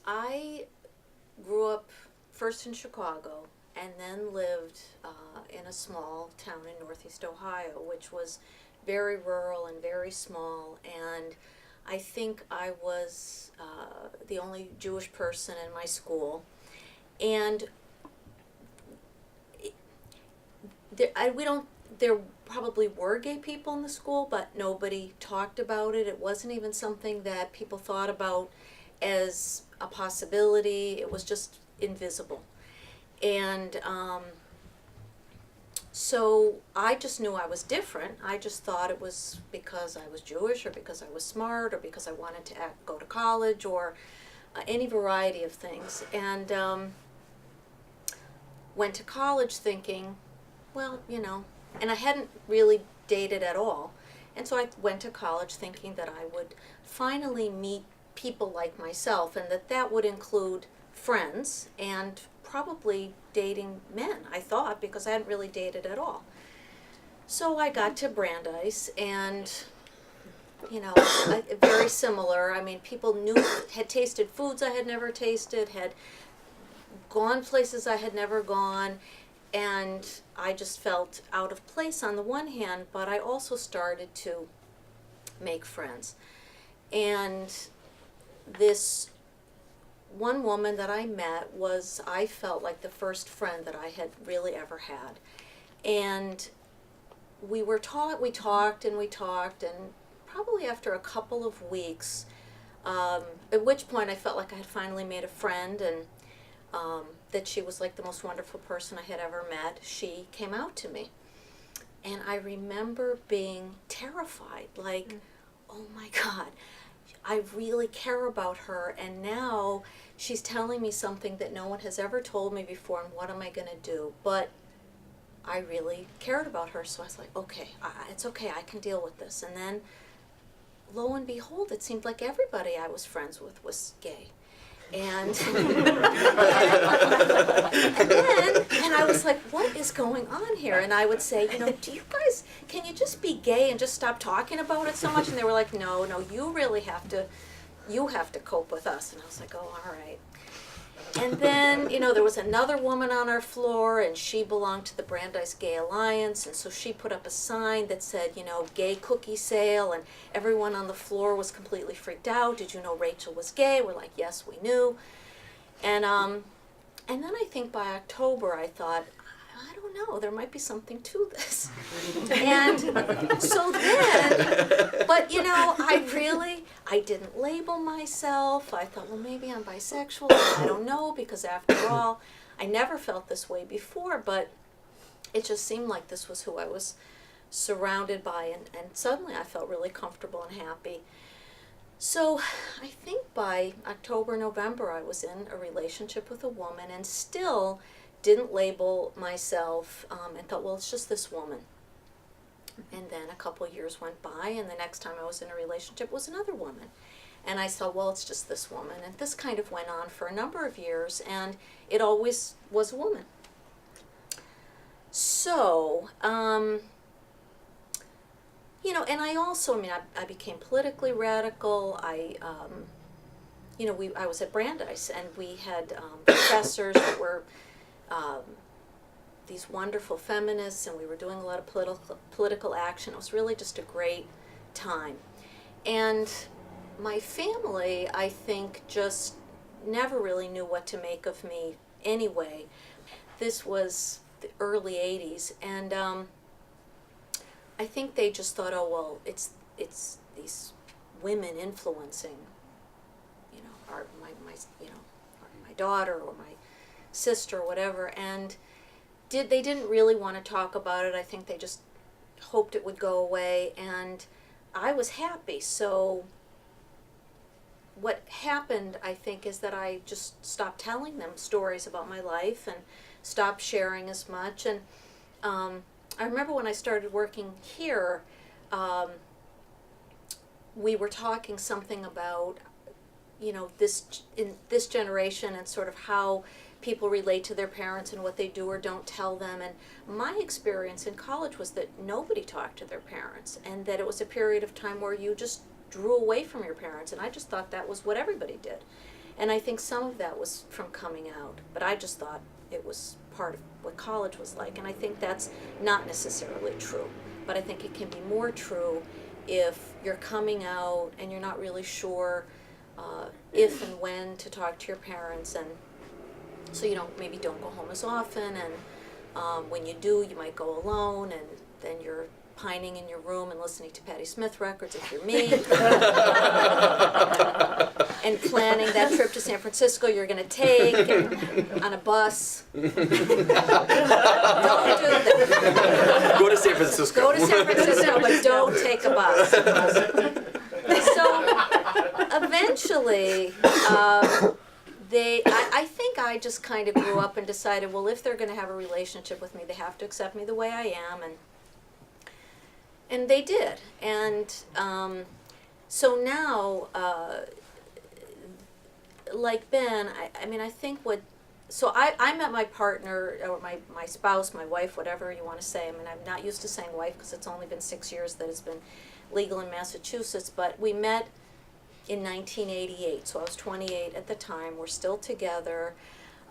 I grew up first in Chicago and then lived in a small town in northeast Ohio, which was very rural and very small. And I think I was the only Jewish person in my school. And there probably were gay people in the school, but nobody talked about it. It wasn't even something that people thought about as a possibility. It was just invisible. And so I just knew I was different. I just thought it was because I was Jewish, or because I was smart, or because I wanted to go to college, or any variety of things. And went to college thinking, well, and I hadn't really dated at all. And so I went to college thinking that I would finally meet people like myself, and that would include friends and probably dating men, I thought, because I hadn't really dated at all. So I got to Brandeis, and very similar. I mean, people had tasted foods I had never tasted, had gone places I had never gone, and I just felt out of place on the one hand, but I also started to make friends. And this one woman that I met I felt like the first friend that I had really ever had. And we talked, and probably after a couple of weeks, at which point I felt like I had finally made a friend, and that she was like the most wonderful person I had ever met, she came out to me. And I remember being terrified, like, oh my God, I really care about her, and now she's telling me something that no one has ever told me before, and what am I going to do? But I really cared about her, so I was like, okay, it's okay, I can deal with this. And then, lo and behold, it seemed like everybody I was friends with was gay. And and I was like, what is going on here? And I would say, do you guys, can you just be gay and just stop talking about it so much? And they were like, no, you really have to cope with us. And I was like, oh, all right. And then, there was another woman on our floor, and she belonged to the Brandeis Gay Alliance, and so she put up a sign that said, gay cookie sale, and everyone on the floor was completely freaked out. Did you know Rachel was gay? We're like, yes, we knew. And then I think by October I thought, I don't know, there might be something to this. And so then, but I didn't label myself. I thought, well, maybe I'm bisexual. I don't know, because after all, I never felt this way before, but it just seemed like this was who I was surrounded by, and suddenly I felt really comfortable and happy. So I think by October, November, I was in a relationship with a woman, and still didn't label myself, and thought, well, it's just this woman. And then a couple of years went by, and the next time I was in a relationship was another woman. And I thought, well, it's just this woman. And this kind of went on for a number of years, and it always was a woman. So, and I also, I became politically radical. I was at Brandeis, and we had professors that were these wonderful feminists, and we were doing a lot of political action. It was really just a great time. And my family, I think, just never really knew what to make of me anyway. This was the early 80s, and I think they just thought, oh, well, it's these women influencing, my daughter or my sister or whatever, and they didn't really want to talk about it. I think they just hoped it would go away, and I was happy. So what happened, I think, is that I just stopped telling them stories about my life and stopped sharing as much. And I remember when I started working here, we were talking something about, in this generation, and sort of how people relate to their parents and what they do or don't tell them. And my experience in college was that nobody talked to their parents, and that it was a period of time where you just drew away from your parents, and I just thought that was what everybody did. And I think some of that was from coming out, but I just thought it was part of what college was like. And I think that's not necessarily true, but I think it can be more true if you're coming out and you're not really sure if and when to talk to your parents, and so you maybe don't go home as often, and when you do, you might go alone, and then you're pining in your room and listening to Patti Smith records if you're me, and planning that trip to San Francisco you're going to take on a bus. Don't do that. Go to San Francisco. Go to San Francisco, but don't take a bus. So eventually, I think I just kind of grew up and decided, well, if they're going to have a relationship with me, they have to accept me the way I am, and they did. And so now, like Ben, I mean, I think so I met my partner, or my spouse, my wife, whatever you want to say. I mean, I'm not used to saying wife because it's only been 6 years that it's been legal in Massachusetts, but we met in 1988, so I was 28 at the time. We're still together.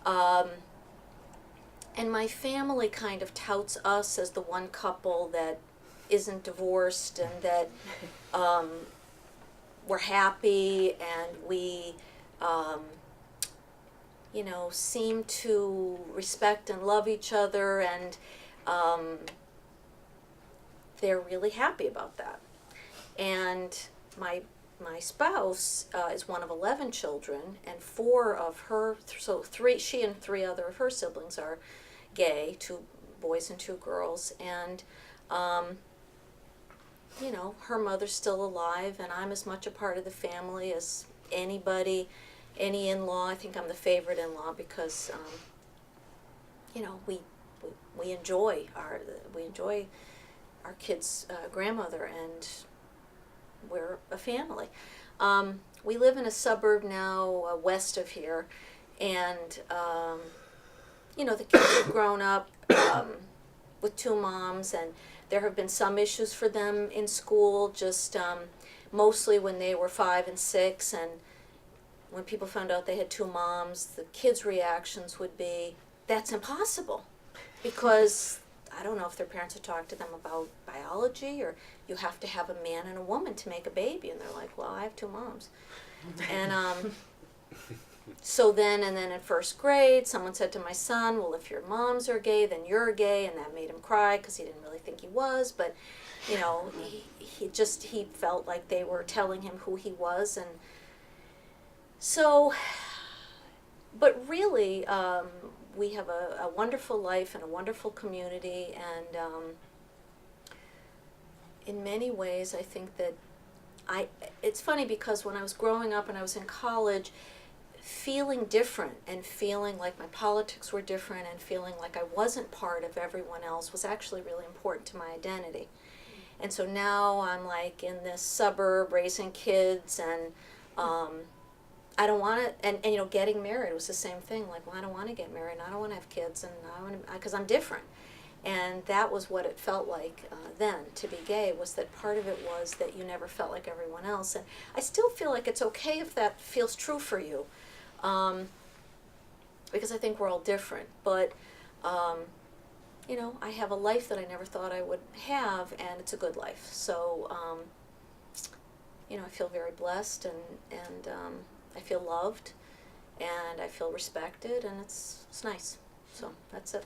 And my family kind of touts us as the one couple that isn't divorced, and that we're happy, and we seem to respect and love each other, and they're really happy about that. And my spouse is one of 11 children, and 4 of her, she and 3 other of her siblings are gay, 2 boys and 2 girls, and her mother's still alive, and I'm as much a part of the family as anybody, any in-law. I think I'm the favorite in-law because, we enjoy our kids' grandmother, and we're a family. We live in a suburb now west of here, and the kids have grown up with 2 moms, and there have been some issues for them in school, just mostly when they were 5 and 6, and when people found out they had 2 moms, the kids' reactions would be, that's impossible, because I don't know if their parents had talked to them about biology, or you have to have a man and a woman to make a baby, and they're like, well, I have 2 moms. And so then in first grade, someone said to my son, well, if your moms are gay, then you're gay, and that made him cry because he didn't really think he was, but he felt like they were telling him who he was. And so, but really, we have a wonderful life and a wonderful community, and in many ways I think that it's funny because when I was growing up and I was in college, feeling different and feeling like my politics were different and feeling like I wasn't part of everyone else was actually really important to my identity. And so now I'm like in this suburb raising kids, and I don't want to, and getting married was the same thing. Like, well, I don't want to get married, and I don't want to have kids, and because I'm different. And that was what it felt like then, to be gay, was that part of it was that you never felt like everyone else. And I still feel like it's okay if that feels true for you, because I think we're all different. But, I have a life that I never thought I would have, and it's a good life. So, I feel very blessed, and I feel loved, and I feel respected, and it's nice. So that's it.